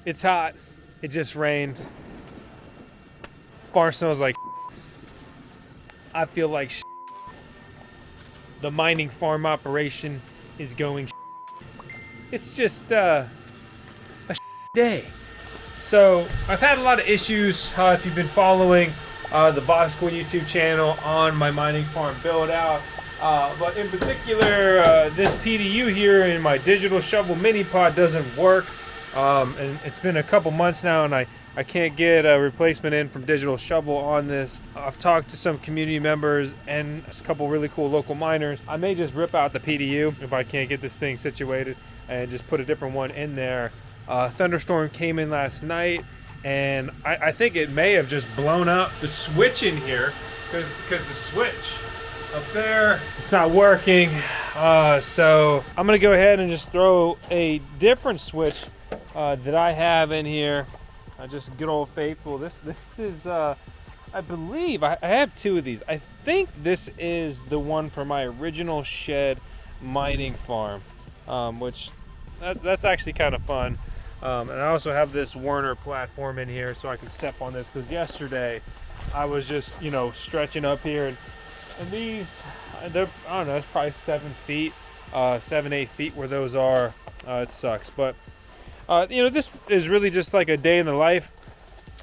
It's hot. It just rained. Farm smells like I feel like the mining farm operation is going. It's just a day. So I've had a lot of issues if you've been following the VoskCoin YouTube channel on my mining farm build out. But in particular, this PDU here in my digital shovel minipod doesn't work. And it's been a couple months now, and I can't get a replacement in from digital shovel on this. I've talked to some community members and a couple really cool local miners. I may just rip out the PDU if I can't get this thing situated and just put a different one in there. Thunderstorm came in last night, and I think it may have just blown out the switch in here because the switch up there, it's not working. So I'm gonna go ahead and just throw a different switch that I have in here. Just good old faithful. This is I believe I have two of these. I think this is the one for my original shed mining farm, which that's actually kind of fun. And I also have this Werner platform in here so I can step on this, because yesterday I was just, you know, stretching up here, and these, they're, I don't know, it's probably 7 feet, 7-8 feet where those are. It sucks, but you know, this is really just like a day in the life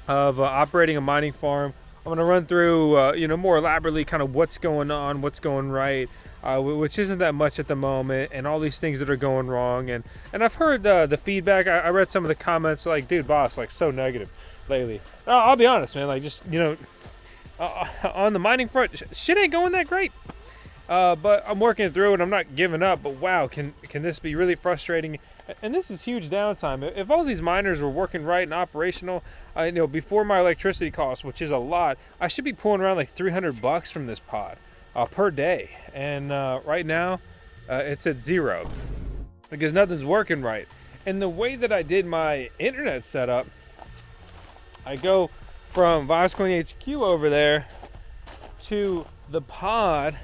of operating a mining farm. I'm going to run through, you know, more elaborately kind of what's going on, what's going right, which isn't that much at the moment, and all these things that are going wrong. And I've heard the feedback. I read some of the comments like, dude, boss, like so negative lately. I'll be honest, man, like just, you know, on the mining front, shit ain't going that great. But I'm working through it. I'm not giving up, but wow, can this be really frustrating? And this is huge downtime. If all these miners were working right and operational, you know, before my electricity cost, which is a lot, I should be pulling around like $300 from this pod per day. And right now, it's at 0 because nothing's working right. And the way that I did my internet setup, I go from VoskCoin HQ over there to the pod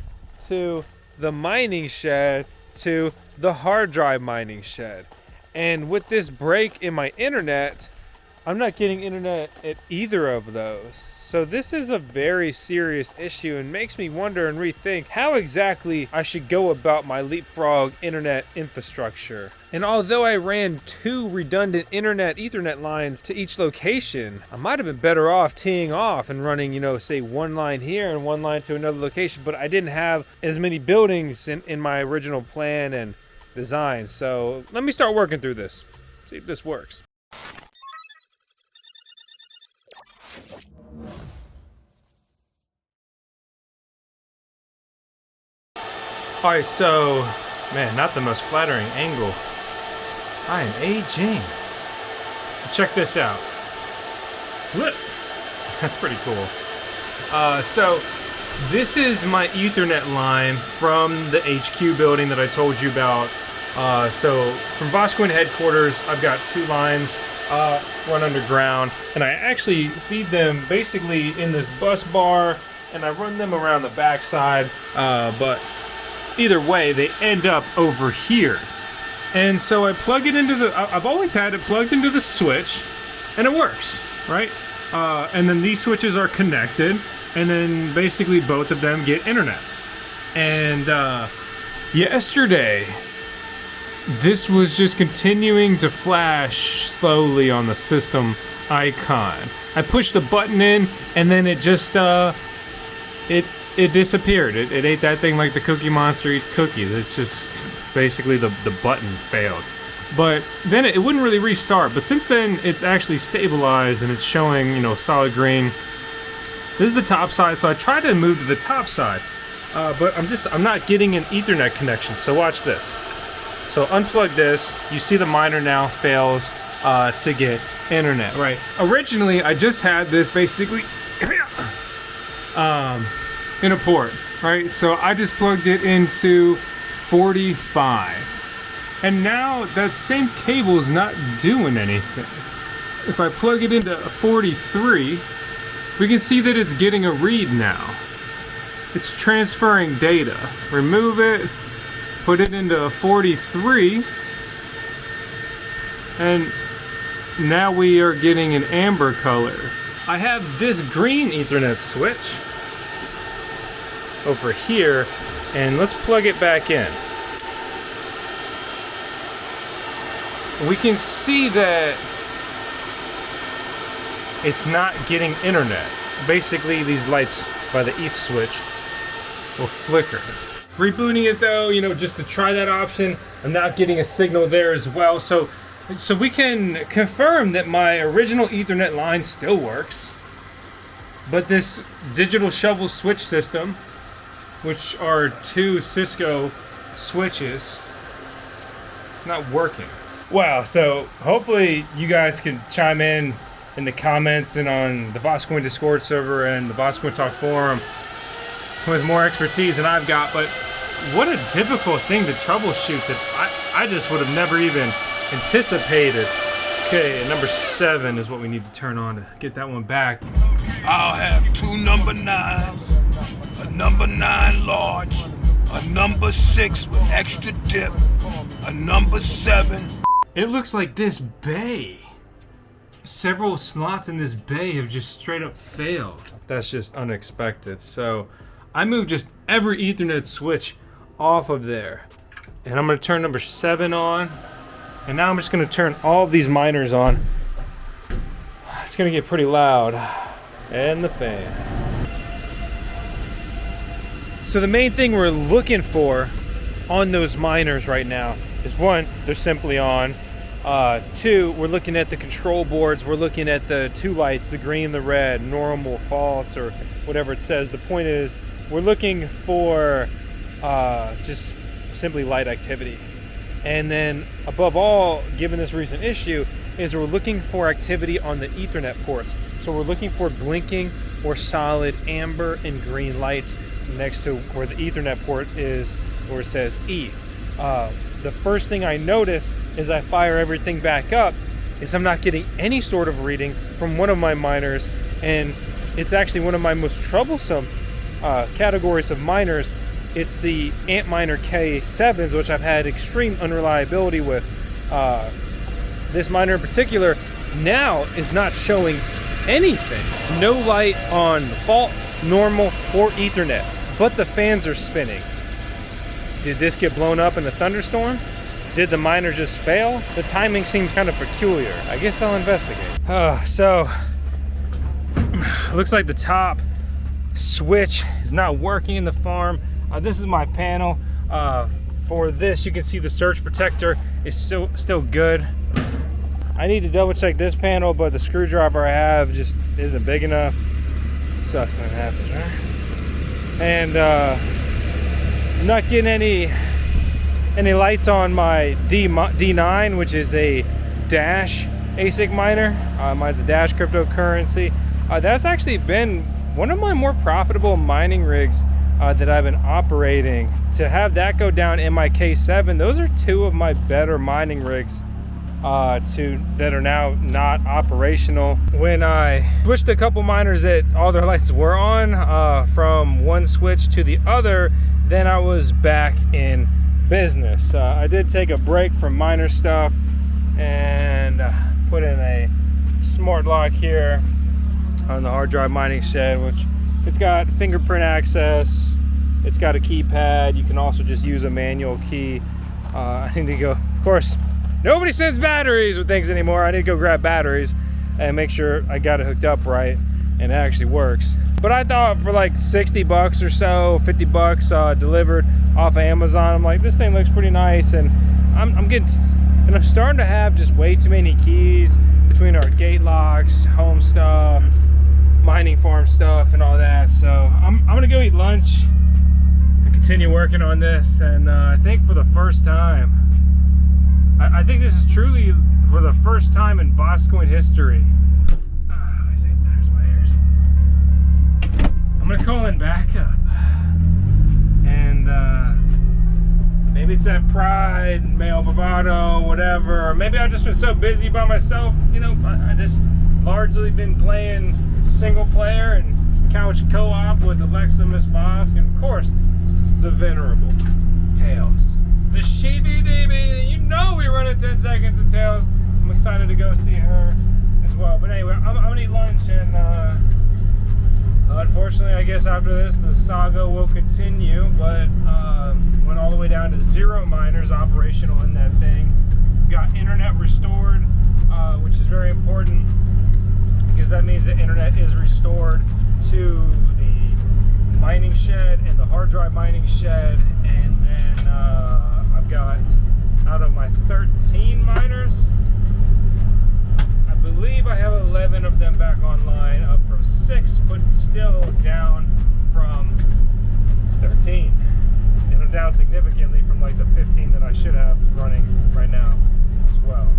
to the mining shed to the hard drive mining shed. And with this break in my internet, I'm not getting internet at either of those. So this is a very serious issue and makes me wonder and rethink how exactly I should go about my leapfrog internet infrastructure. And although I ran 2 redundant internet Ethernet lines to each location, I might have been better off teeing off and running, you know, say 1 line here and 1 line to another location, but I didn't have as many buildings in my original plan and design. So let me start working through this, see if this works. All right, so, man, not the most flattering angle. I am aging. So check this out. Flip. That's pretty cool. So this is my Ethernet line from the HQ building that I told you about. So from VoskCoin headquarters, I've got 2 lines run underground, and I actually feed them basically in this bus bar, and I run them around the backside, but either way, they end up over here. And so I plug it into the, I've always had it plugged into the switch, and it works, right? And then these switches are connected, and then basically both of them get internet. And yesterday, this was just continuing to flash slowly on the system icon. I pushed the button in, and then it just, it disappeared. It ate that thing like the Cookie Monster eats cookies. It's just basically the button failed. But then it wouldn't really restart. But since then, it's actually stabilized and it's showing, you know, solid green. This is the top side, so I tried to move to the top side. But I'm not getting an Ethernet connection. So watch this. So unplug this. You see the miner now fails to get internet, right? Originally, I just had this basically in a port, right? So I just plugged it into 45. And now that same cable is not doing anything. If I plug it into 43, we can see that it's getting a read now. It's transferring data. Remove it, put it into 43, and now we are getting an amber color. I have this green Ethernet switch over here, and let's plug it back in. We can see that it's not getting internet. Basically, these lights by the ETH switch will flicker. Rebooting it though, you know, just to try that option, I'm not getting a signal there as well. So we can confirm that my original Ethernet line still works, but this digital shovel switch system, which are 2 Cisco switches, it's not working. Wow, so hopefully you guys can chime in the comments and on the VoskCoin Discord server and the VoskCoin Talk forum with more expertise than I've got. But what a difficult thing to troubleshoot that I just would have never even anticipated. Okay, number 7 is what we need to turn on to get that one back. I'll have 2 number 9s, a number 9 large, a number 6 with extra dip, a number 7. It looks like this bay, several slots in this bay have just straight up failed. That's just unexpected. So I moved just every Ethernet switch off of there, and I'm going to turn number 7 on, and now I'm just going to turn all of these miners on. It's going to get pretty loud, and the fan. So the main thing we're looking for on those miners right now is 1, they're simply on. 2, we're looking at the control boards. We're looking at the 2 lights, the green, the red, normal, fault, or whatever it says. The point is, we're looking for just simply light activity. And then above all, given this recent issue, is we're looking for activity on the Ethernet ports. So we're looking for blinking or solid amber and green lights next to where the Ethernet port is, where it says E. The first thing I notice as I fire everything back up is I'm not getting any sort of reading from one of my miners, and it's actually one of my most troublesome categories of miners. It's the Antminer K7s, which I've had extreme unreliability with. This miner in particular now is not showing anything. No light on fault, normal, or Ethernet, but the fans are spinning. Did this get blown up in a thunderstorm? Did the miner just fail? The timing seems kind of peculiar. I guess I'll investigate. So, looks like the top switch is not working in the farm. This is my panel. For this, you can see the surge protector is still good. I need to double check this panel, but the screwdriver I have just isn't big enough. Sucks when it happens, right? And I'm not getting any lights on my D9, which is a Dash ASIC miner. Mine's a Dash cryptocurrency. That's actually been one of my more profitable mining rigs that I've been operating. To have that go down in my K7, those are 2 of my better mining rigs that are now not operational. When I switched a couple miners that all their lights were on from one switch to the other, then I was back in business. I did take a break from miner stuff and put in a smart lock here on the hard drive mining shed, which it's got fingerprint access, it's got a keypad. You can also just use a manual key. I need to go, of course, nobody sends batteries with things anymore. I need to go grab batteries and make sure I got it hooked up right and it actually works. But I thought for like 60 bucks or so, 50 bucks delivered off of Amazon, I'm like, this thing looks pretty nice. And I'm starting to have just way too many keys between our gate locks, home stuff, mining farm stuff, and all that. So I'm gonna go eat lunch and continue working on this. And I think for the first time, I think this is truly for the first time in VoskCoin history. Let me see, there's my ears. I'm gonna call in backup, and maybe it's that pride, male bravado, whatever, or maybe I've just been so busy by myself. You know, I just largely been playing single player and couch co-op with Alexa, Miss Vosk, and of course the venerable Tails, the sheepy DB. You know we run in 10 seconds of Tails. I'm excited to go see her as well. But anyway, I'm gonna eat lunch, and unfortunately, I guess after this, the saga will continue. But went all the way down to 0 miners operational in that thing. Got internet restored, which is very important because that means the internet is restored to the mining shed and the hard drive mining shed. And then I've got, out of my 13 miners, I believe I have 11 of them back online, up from 6, but still down from 13. And I'm down significantly from like the 15 that I should have running right now as well.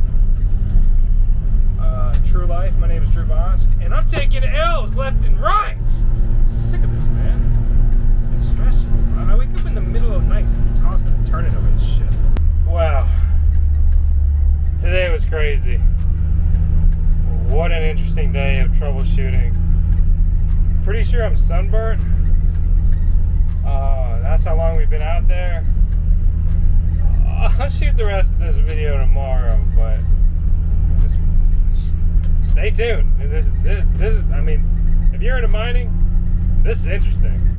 True life, my name is Drew Vosk, and I'm taking L's left and right. Sick of this, man. It's stressful. I wake up in the middle of the night tossing and turning over this shit. Wow. Today was crazy. What an interesting day of troubleshooting. Pretty sure I'm sunburnt. That's how long we've been out there. I'll shoot the rest of this video tomorrow, but just stay tuned. This is, I mean, if you're into mining, this is interesting.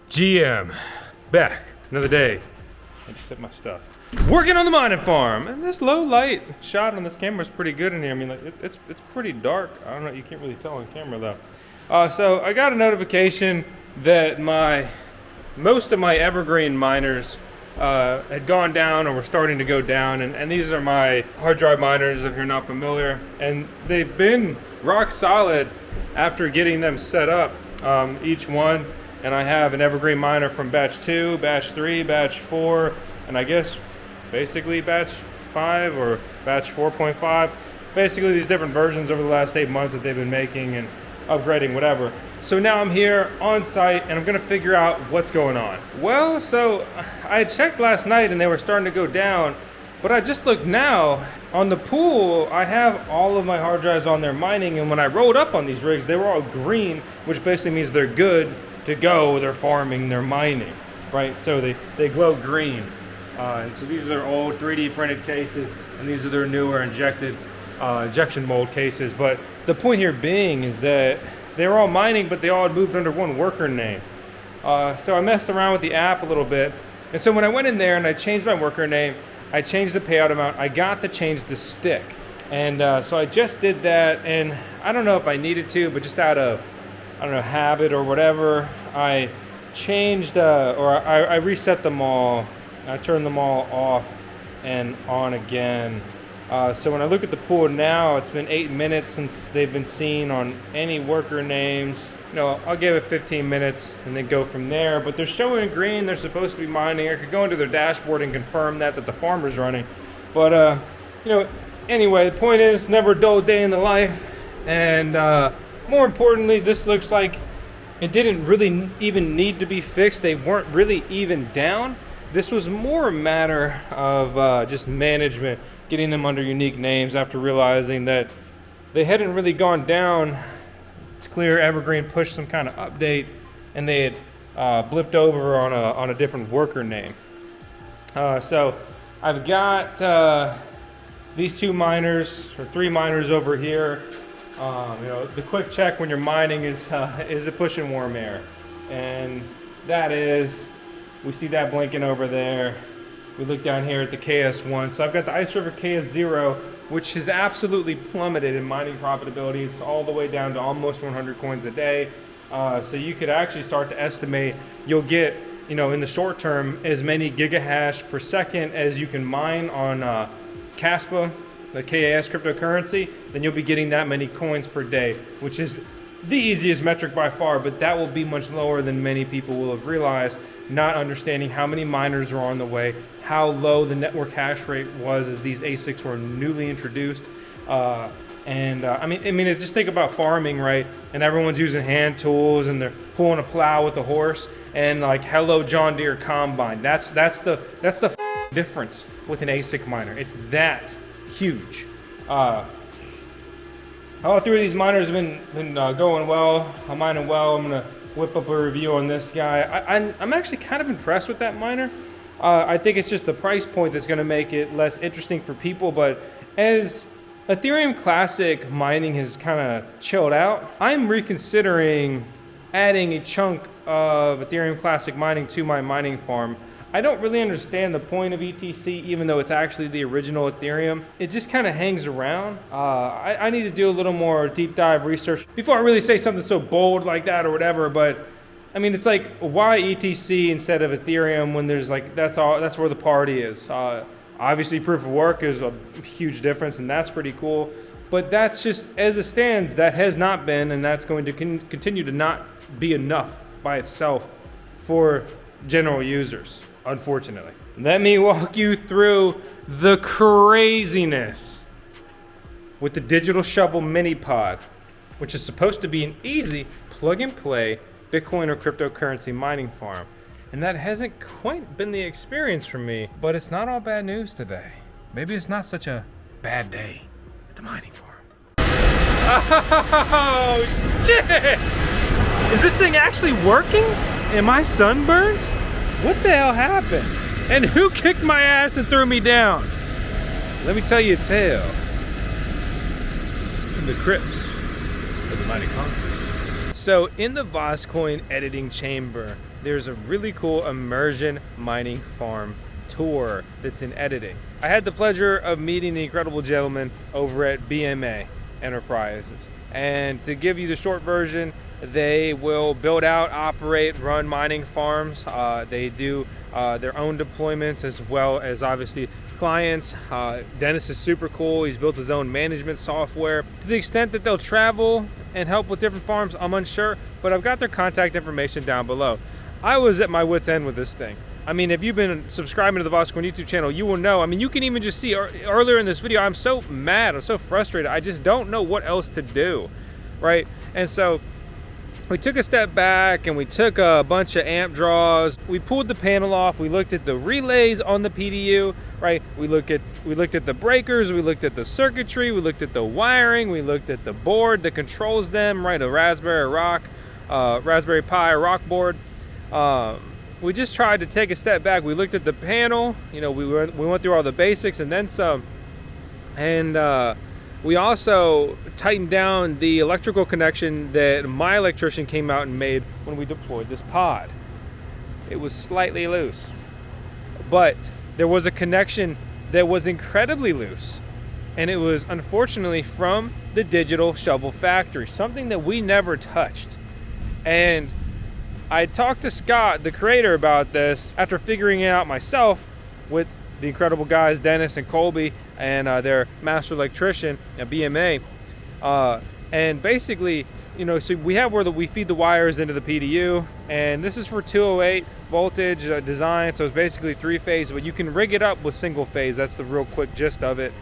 GM, back, another day. I just hit my stuff. Working on the mining farm, and this low light shot on this camera is pretty good in here. I mean, like, it's pretty dark. I don't know, you can't really tell on camera though. So I got a notification that most of my Evergreen miners had gone down or were starting to go down, and these are my hard drive miners if you're not familiar, and they've been rock solid after getting them set up, each one. And I have an Evergreen miner from batch 2, batch 3, batch 4, and I guess basically batch 5 or batch 4.5. Basically these different versions over the last 8 months that they've been making and upgrading, whatever. So now I'm here on site and I'm gonna figure out what's going on. Well, so I had checked last night and they were starting to go down, but I just looked now on the pool. I have all of my hard drives on there mining, and when I rolled up on these rigs, they were all green, which basically means they're good to go, they're farming, they're mining, right? So they glow green. And so these are their old 3D printed cases, and these are their newer injection mold cases. But the point here being is that they were all mining, but they all had moved under one worker name. So I messed around with the app a little bit. And so when I went in there and I changed my worker name, I changed the payout amount, I got to change the stick. And so I just did that, and I don't know if I needed to, but just out of, I don't know, habit or whatever, I changed, I reset them all. I turned them all off and on again. So when I look at the pool now, it's been 8 minutes since they've been seen on any worker names. You know, I'll give it 15 minutes and then go from there. But they're showing green, they're supposed to be mining. I could go into their dashboard and confirm that the farmer's running. But, you know, anyway, the point is, never a dull day in the life. And more importantly, this looks like it didn't really even need to be fixed. They weren't really even down. This was more a matter of just management, getting them under unique names after realizing that they hadn't really gone down. It's clear Evergreen pushed some kind of update and they had blipped over on a different worker name. So I've got these 2 miners, or 3 miners over here. You know, the quick check when you're mining is it pushing warm air? And that is, we see that blinking over there. We look down here at the KS1. So I've got the Ice River KS0, which has absolutely plummeted in mining profitability. It's all the way down to almost 100 coins a day. So you could actually start to estimate you'll get, you know, in the short term, as many gigahash per second as you can mine on Caspa, the KAS cryptocurrency, then you'll be getting that many coins per day, which is the easiest metric by far, but that will be much lower than many people will have realized, not understanding how many miners are on the way, how low the network hash rate was as these ASICs were newly introduced. I mean, just think about farming, right? And everyone's using hand tools and they're pulling a plow with a horse, and like, hello John Deere combine. That's the difference with an ASIC miner. It's that huge. All 3 of these miners have been going well. I'm mining well. I'm gonna whip up a review on this guy. I'm actually kind of impressed with that miner. I think it's just the price point that's going to make it less interesting for people. But as Ethereum Classic mining has kind of chilled out, I'm reconsidering adding a chunk of Ethereum Classic mining to my mining farm. I don't really understand the point of ETC, even though it's actually the original Ethereum. It just kind of hangs around. I need to do a little more deep dive research before I really say something so bold like that or whatever. But I mean, it's like, why ETC instead of Ethereum when there's like, that's where the party is. Obviously, proof of work is a huge difference, and that's pretty cool. But that's just, as it stands, that has not been, and that's going to continue to not be enough by itself for general users, unfortunately. Let me walk you through the craziness with the Digital Shovel minipod, which is supposed to be an easy plug-and-play Bitcoin or cryptocurrency mining farm. And that hasn't quite been the experience for me, but it's not all bad news today. Maybe it's not such a bad day at the mining farm. Oh, shit! Is this thing actually working? Am I sunburnt? What the hell happened? And who kicked my ass and threw me down? Let me tell you a tale from the crypts of the mighty continent. So in the VoskCoin editing chamber, there's a really cool immersion mining farm tour that's in editing. I had the pleasure of meeting the incredible gentleman over at BMA Enterprises. And to give you the short version, they will build out, operate, run mining farms. They do their own deployments as well as obviously clients. Dennis is super cool. He's built his own management software. To the extent that they'll travel and help with different farms, I'm unsure, but I've got their contact information down below. I was at my wit's end with this thing. I mean, if you've been subscribing to the VoskCoin YouTube channel, you will know. I mean, you can even just see earlier in this video, I'm so mad, I'm so frustrated. I just don't know what else to do, right? And so we took a step back and we took a bunch of amp draws. We pulled the panel off. We looked at the relays on the PDU, right? We looked at the breakers. We looked at the circuitry. We looked at the wiring. We looked at the board that controls them, right? A Raspberry Pi rock board. We just tried to take a step back. We looked at the panel. You know, we went through all the basics and then some. And we also tightened down the electrical connection that my electrician came out and made when we deployed this pod. It was slightly loose, but there was a connection that was incredibly loose, and it was unfortunately from the Digital Shovel factory, something that we never touched. And I talked to Scott, the creator, about this after figuring it out myself with the incredible guys Dennis and Colby and their master electrician at BMA. And basically, you know, so we have where we feed the wires into the PDU, and this is for 208 voltage design, so it's basically 3-phase, but you can rig it up with single phase. That's the real quick gist of it,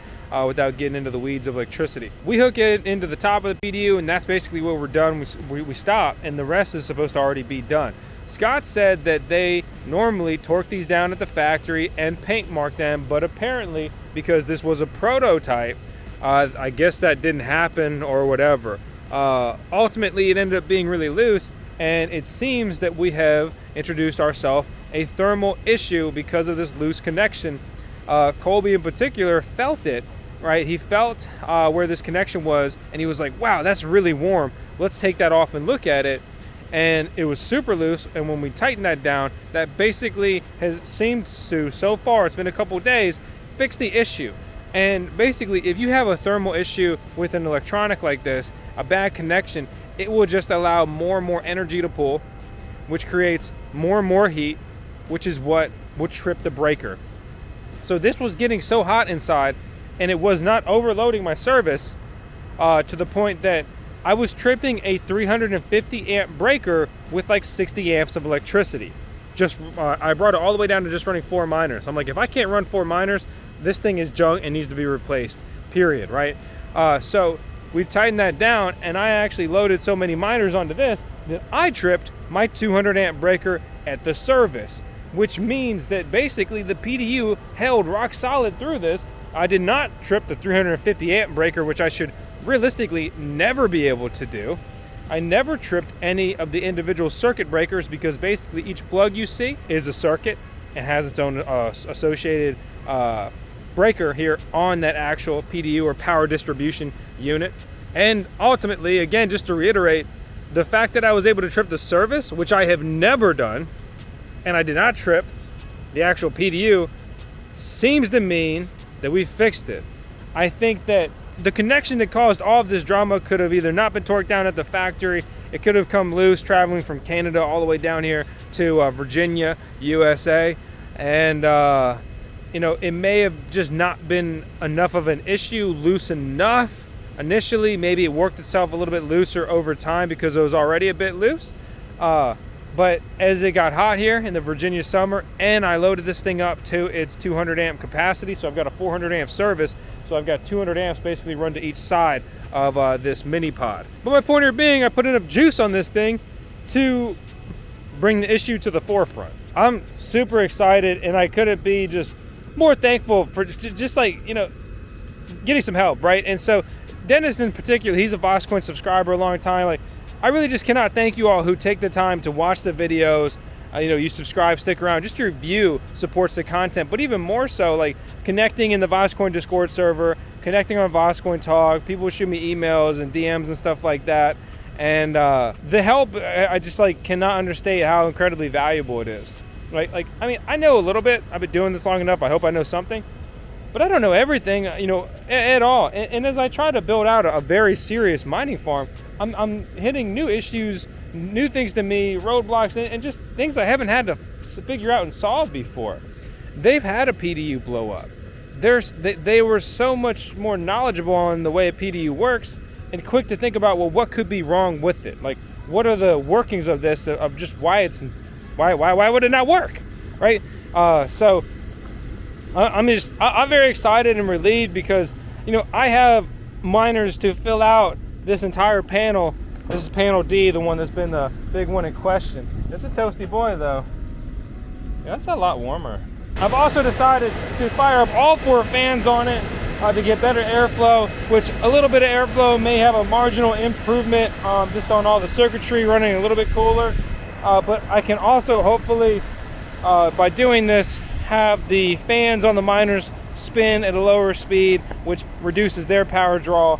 without getting into the weeds of electricity. We hook it into the top of the PDU, and that's basically where we're done. We stop, and the rest is supposed to already be done. Scott said that they normally torque these down at the factory and paint mark them, but apparently, because this was a prototype, I guess that didn't happen or whatever. Ultimately, it ended up being really loose, and it seems that we have introduced ourselves a thermal issue because of this loose connection. Colby in particular felt it, right? He felt where this connection was, and he was like, wow, that's really warm. Let's take that off and look at it. And it was super loose, and when we tightened that down, that basically has seemed to, so far, it's been a couple days, fix the issue. And basically, if you have a thermal issue with an electronic like this, a bad connection, it will just allow more and more energy to pull, which creates more and more heat, which is what would trip the breaker. So this was getting so hot inside, and it was not overloading my service to the point that I was tripping a 350 amp breaker with like 60 amps of electricity. Just I brought it all the way down to just running 4 miners. I'm like, if I can't run 4 miners, this thing is junk and needs to be replaced, period, right? So we tightened that down, and I actually loaded so many miners onto this that I tripped my 200 amp breaker at the service, which means that basically the PDU held rock solid through this. I did not trip the 350 amp breaker, which I should realistically never be able to do. I never tripped any of the individual circuit breakers because basically each plug you see is a circuit, and has its own associated breaker here on that actual PDU or power distribution unit. And ultimately, again, just to reiterate, the fact that I was able to trip the service, which I have never done, and I did not trip the actual PDU, seems to mean that we fixed it. I think that the connection that caused all of this drama could have either not been torqued down at the factory, it could have come loose traveling from Canada all the way down here to Virginia, USA, and you know, it may have just not been enough of an issue, loose enough initially. Maybe it worked itself a little bit looser over time because it was already a bit loose. But as it got hot here in the Virginia summer, and I loaded this thing up to its 200 amp capacity, so I've got a 400 amp service, so I've got 200 amps basically run to each side of this mini pod. But my point here being, I put enough juice on this thing to bring the issue to the forefront. I'm super excited, and I couldn't be just more thankful for just like, you know, getting some help, right? And so Dennis in particular, he's a VoskCoin subscriber a long time. Like, I really just cannot thank you all who take the time to watch the videos. You know, you subscribe, stick around. Just your view supports the content, but even more so, like connecting in the VoskCoin Discord server, connecting on VoskCoin Talk. People shoot me emails and DMs and stuff like that. And the help, I just like cannot understate how incredibly valuable it is. Right? Like, I mean, I know a little bit. I've been doing this long enough. I hope I know something, but I don't know everything, you know, at all. And as I try to build out a very serious mining farm, I'm hitting new issues, new things to me, roadblocks, and just things I haven't had to figure out and solve before. They've had a PDU blow up. They were so much more knowledgeable on the way a PDU works and quick to think about, well, what could be wrong with it? Like, what are the workings of this, of just why would it not work, right? So I'm very excited and relieved because, you know, I have miners to fill out this entire panel. This is panel D, the one that's been the big one in question. It's a toasty boy though. Yeah, that's a lot warmer. I've also decided to fire up all 4 fans on it to get better airflow, which a little bit of airflow may have a marginal improvement just on all the circuitry running a little bit cooler. But I can also hopefully, by doing this, have the fans on the miners spin at a lower speed, which reduces their power draw,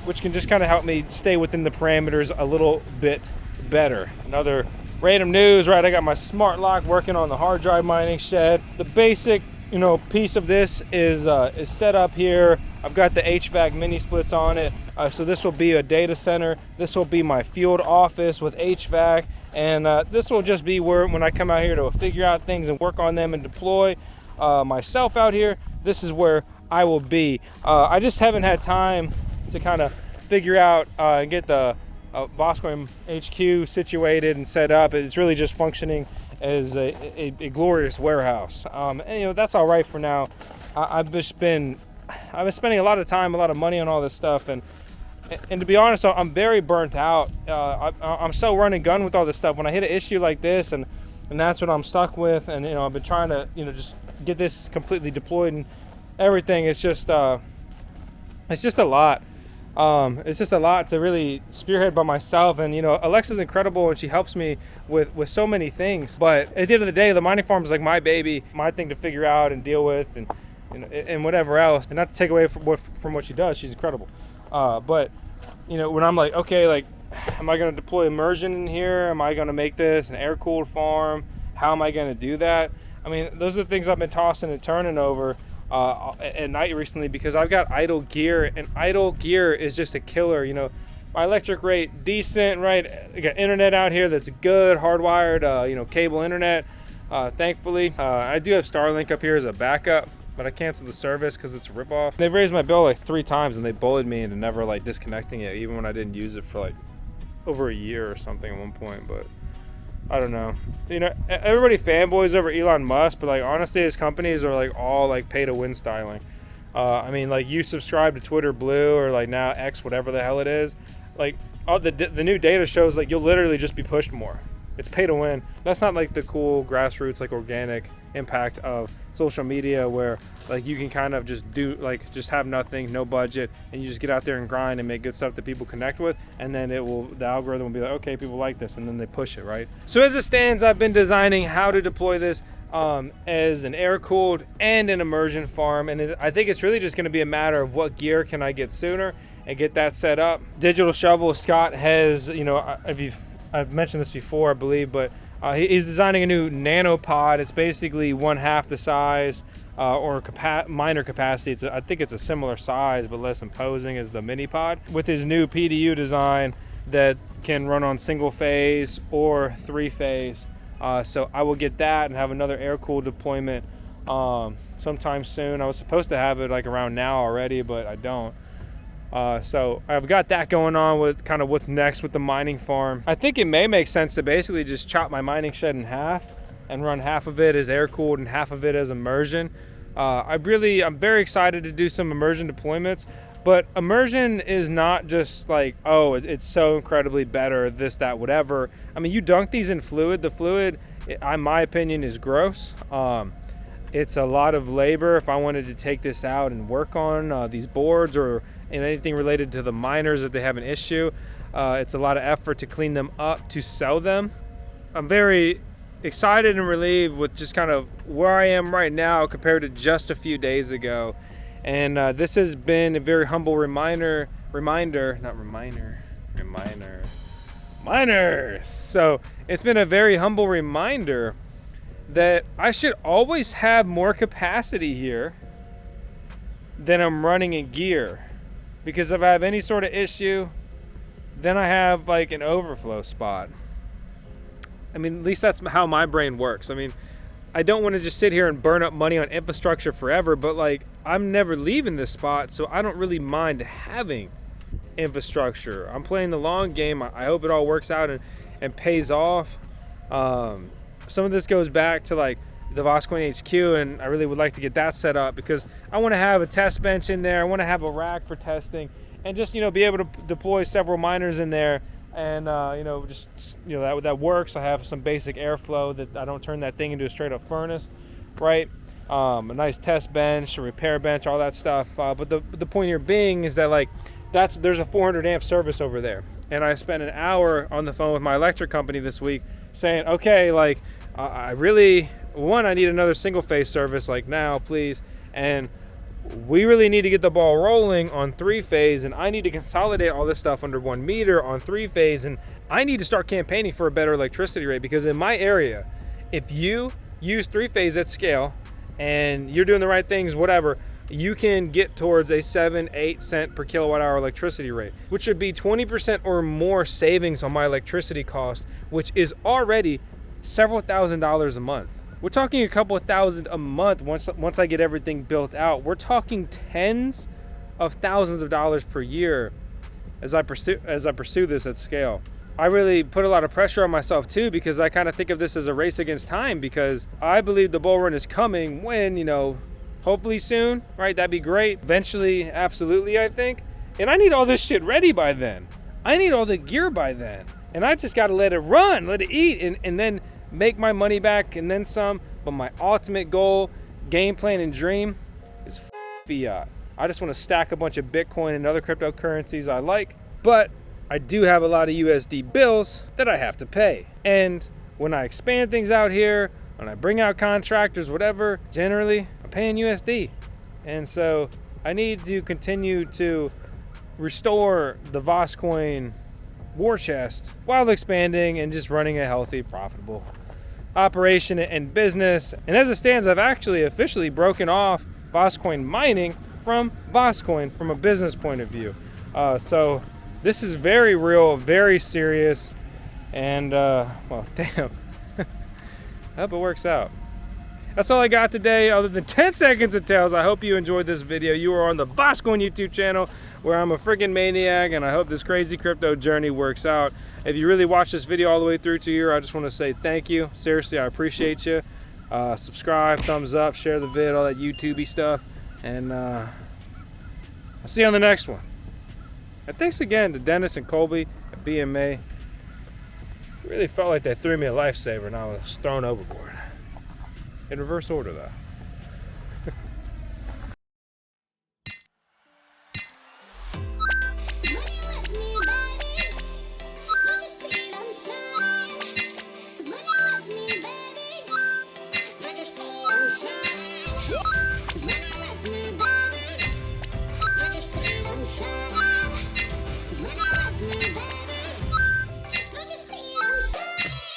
which can just kind of help me stay within the parameters a little bit better. Another random news, right? I got my smart lock working on the hard drive mining shed. The basic, you know, piece of this is set up here. I've got the HVAC mini splits on it. So this will be a data center. This will be my field office with HVAC. And this will just be where, when I come out here to figure out things and work on them and deploy myself out here, this is where I will be. I just haven't had time to kind of figure out and get the VoskCoin HQ situated and set up. It's really just functioning as a glorious warehouse. And you know, that's all right for now. I've been spending a lot of time, a lot of money on all this stuff, and to be honest, I'm very burnt out. I'm so run and gun with all this stuff. When I hit an issue like this, and that's what I'm stuck with, and you know, I've been trying to, you know, just get this completely deployed and everything. It's just a lot. It's just a lot to really spearhead by myself. And you know, Alexa's incredible, and she helps me with so many things. But at the end of the day, the mining farm is like my baby, my thing to figure out and deal with, and whatever else. And not to take away from what she does, she's incredible. But you know, when I'm like, okay, like, am I going to deploy immersion in here? Am I going to make this an air-cooled farm? How am I going to do that? I mean, those are the things I've been tossing and turning over at night recently, because I've got idle gear, and idle gear is just a killer. You know, my electric rate decent, right? I got internet out here that's good, hardwired, you know, cable internet. Thankfully, I do have Starlink up here as a backup, but I canceled the service because it's a ripoff. They've raised my bill like 3 times, and they bullied me into never like disconnecting it, even when I didn't use it for like over a year or something at one point. But I don't know. You know, everybody fanboys over Elon Musk, but like honestly, his companies are like all like pay to win styling. I mean, like, you subscribe to Twitter Blue or like now X, whatever the hell it is. Like, all the new data shows like you'll literally just be pushed more. It's pay to win. That's not like the cool grassroots, like organic impact of social media, where like you can kind of just just have nothing, no budget, and you just get out there and grind and make good stuff that people connect with, and then the algorithm will be like, okay, people like this, and then they push it, right? So as it stands, I've been designing how to deploy this as an air-cooled and an immersion farm, and I think it's really just going to be a matter of what gear can I get sooner and get that set up. Digital Shovel Scott has, you know, I've mentioned this before, I believe, but he's designing a new nanopod. It's basically 1/2 the size or miner capacity. I think it's a similar size but less imposing as the minipod, with his new PDU design that can run on single phase or 3-phase. So I will get that and have another air-cooled deployment sometime soon. I was supposed to have it like around now already, but I don't. So I've got that going on with kind of what's next with the mining farm. I think it may make sense to basically just chop my mining shed in half and run half of it as air-cooled and half of it as immersion. I'm very excited to do some immersion deployments. But immersion is not just like, oh, it's so incredibly better, this, that, whatever. I mean, you dunk these in fluid. The fluid, in my opinion, is gross. It's a lot of labor if I wanted to take this out and work on these boards or in anything related to the miners if they have an issue. It's a lot of effort to clean them up, to sell them. I'm very excited and relieved with just kind of where I am right now compared to just a few days ago. And this has been a very humble reminders. So it's been a very humble reminder that I should always have more capacity here than I'm running in gear. Because if I have any sort of issue, then I have like an overflow spot. I mean, at least that's how my brain works. I mean, I don't want to just sit here and burn up money on infrastructure forever, but like I'm never leaving this spot, so I don't really mind having infrastructure. I'm playing the long game. I hope it all works out and pays off. Some of this goes back to like the VoskCoin HQ, and I really would like to get that set up because I want to have a test bench in there. I want to have a rack for testing and just, you know, be able to deploy several miners in there. And you know, just, you know, that works. I have some basic airflow that I don't turn that thing into a straight up furnace, right? A nice test bench, a repair bench, all that stuff. But the point here being is that like there's a 400 amp service over there, and I spent an hour on the phone with my electric company this week saying, okay, like I really I need another single phase service like now, please, and we really need to get the ball rolling on 3-phase, and I need to consolidate all this stuff under 1 meter on 3-phase, and I need to start campaigning for a better electricity rate, because in my area, if you use 3-phase at scale and you're doing the right things, whatever, you can get towards a 7-8 cent per kilowatt hour electricity rate, which would be 20% or more savings on my electricity cost, which is already several $1,000s a month. We're talking a couple of thousand a month once I get everything built out. We're talking tens of thousands of dollars per year as I pursue this at scale. I really put a lot of pressure on myself too, because I kind of think of this as a race against time, because I believe the bull run is coming when, you know, hopefully soon, right? That'd be great. Eventually, absolutely, I think. And I need all this shit ready by then. I need all the gear by then. And I just got to let it run, let it eat, and then make my money back and then some. But my ultimate goal, game plan, and dream is fiat. I just want to stack a bunch of Bitcoin and other cryptocurrencies I like, but I do have a lot of USD bills that I have to pay. And when I expand things out here, when I bring out contractors, whatever, generally I'm paying USD. And so I need to continue to restore the VoskCoin war chest while expanding and just running a healthy, profitable operation and business. And as it stands, I've actually officially broken off VoskCoin mining from VoskCoin from a business point of view. So this is very real, very serious, and well, damn. I hope it works out. That's all I got today, other than 10 seconds of tales. I hope you enjoyed this video. You are on the VoskCoin YouTube channel, where I'm a freaking maniac, and I hope this crazy crypto journey works out. If you really watched this video all the way through to here, I just want to say thank you. Seriously, I appreciate you. Subscribe, thumbs up, share the vid, all that YouTube-y stuff, and I'll see you on the next one. And thanks again to Dennis and Colby at BMA. It really felt like they threw me a lifesaver and I was thrown overboard. In reverse order, though.